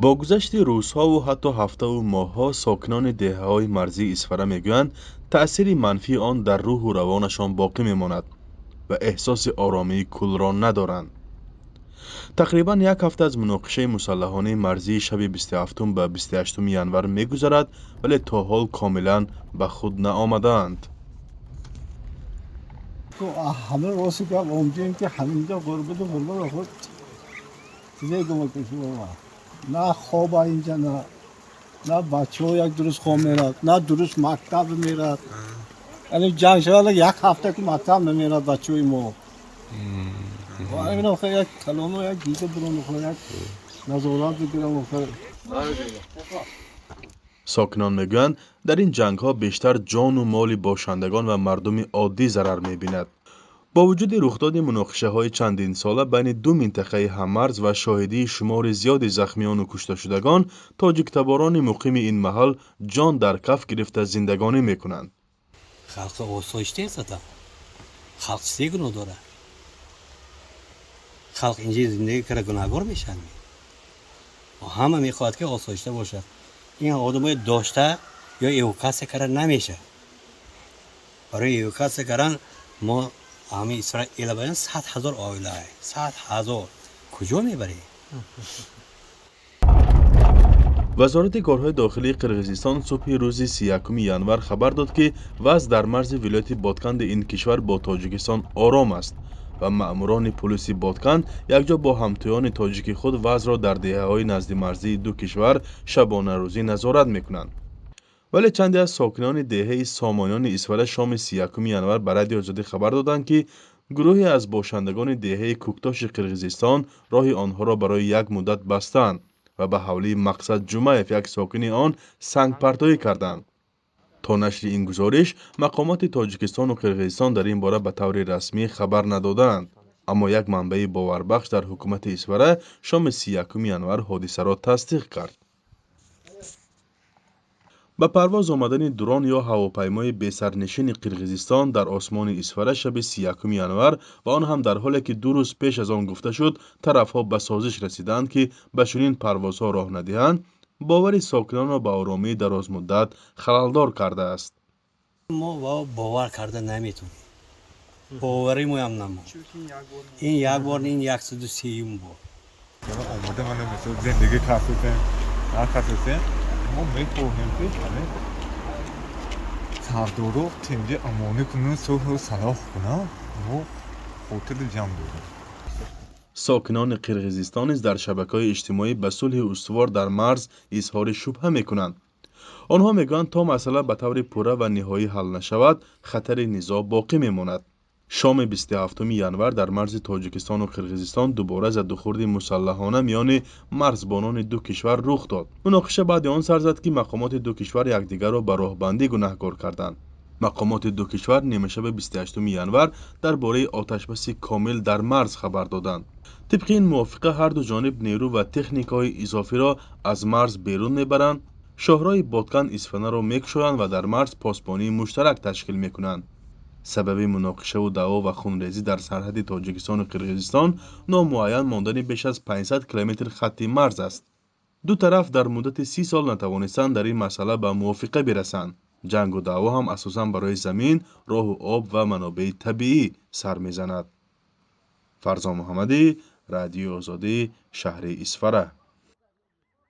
با گذشت روزها و حتی هفته و ماهها ساکنان دهه‌های مرزی اسفره میگویند تأثیر منفی آن در روح و روانشان باقی میماند و احساس آرامی کل را ندارند. تقریبا یک هفته از مناقشه مسلحانه مرزی شب 27 به 28 ینور میگذرد ولی تا حال کاملا به خود نآمدند. همه واسه که امیدیم که همینجا غربت خود چیزی گمه کشی بابا. نه خواب اینجا نه بچه ها یک درست خواب میرد نه درست مکتب میرد. یعنی جنگ شده یک هفته که مکتب نمیرد بچه های ما. اینو خیلی یک کلام و یک گیزه برون بخواه یک نزولات بگیرم بخواه. ساکنان میگویند در این جنگ ها بیشتر جان و مال باشندگان و مردم عادی ضرر میبیند. با وجود رخداد مناقشه های چندین ساله بین دو منطقه هممرز و شاهدی شمار زیاد زخمیان و کشته شدگان، تاجیک تباران مقیم این محل جان در کف گرفته زندگانی میکنند. خلق آسایشته است. خلق چه گناه داره؟ خلق اینجا زندگی کرده گناهکار میشن. و همه میخواد که آسایشته باشه. این آدمای داشته یا ایوکاسه کرده نمیشه. برای ایوکاسه کردن ما همه اسرائیل باید 100,000 آیله 100,000 کجا میبری؟ وزارت کارهای داخلی قرقیزستان صبح روز 31 ینور خبر داد که وضع در مرز ولایت بادکند این کشور با تاجیکستان آرام است و مأموران پلیس بادکند یکجا با همتایان تاجیک خود وضع را در دهه‌های نزد مرزی دو کشور شبانه روزی نظارت میکنند. ولی چندی از ساکنان دهه سامانیان اسفره شام 31 ینور به رادیو آزادی خبر دادند که گروهی از باشندگان دهه کوکتاش قرقیزستان راه آنها را برای یک مدت بستند و به حوالی مقصد جمعیف یک ساکن آن سنگ پرتایی کردند. تا نشر این گزارش مقامات تاجیکستان و قرقیزستان در این باره به طور رسمی خبر ندادند، اما یک منبع باوربخش در حکومت اسفره شام 31 ینور حادثه را تصدیق کرد. به پرواز آمدن درون یا هواپیمای بی‌سرنشین قرقیزستان در آسمان اسفره شب 31 ینور و آن هم در حالی که 2 روز پیش از آن گفته شد طرفها به سازش رسیدند که به چنین پروازها راه ندهند، باور ساکنان را به آرامی دراز مدت خللدار کرده است. ما باور کرده نمیتونیم. باوری ما هم نمون. این یک بار این 130 بار. آماده من مثل زندگی خصوصه ما میخواهیم که همه سردارو تنجه امانه کنن صلح و صلاح کنن و خاطر جمع دارن. ساکنان قرقیزستان نیز در شبکه‌های اجتماعی به صلح استوار در مرز اظهار شبهه میکنند. آنها میگویند تا مسئله به طور پوره و نهایی حل نشود خطر نزاع باقی میماند. شام 27 ینور در مرز تاجیکستان و قرقیزستان دوباره زدوخورد مسلحانه میان مرزبانان دو کشور رخ داد. مناقشه بعد آن سر زد که مقامات دو کشور یکدیگر را به راهبندی گناهکار کردند. مقامات دو کشور نیمه شب 28 ینور درباره آتشبس کامل در مرز خبر دادند. طبق این موافقه هر دو جانب نیرو و تکنیک‌های اضافی را از مرز بیرون میبرند، شهرهای بادکن اسفنه را میکشویند و در مرز پاسبانی مشترک تشکیل میکنند. سبب مناقشه و دعوا و خونریزی در سرحد تاجیکستان و قرقیزستان نامعین ماندن بیش از 500 کیلومتر خط مرز است. دو طرف در مدت 30 سال نتوانستند در این مسئله به موافقه برسند. جنگ و دعوا هم اساساً برای زمین، راه و آب و منابع طبیعی سر میزند. فرزان محمدی، رادیو آزادی، شهر اسفره.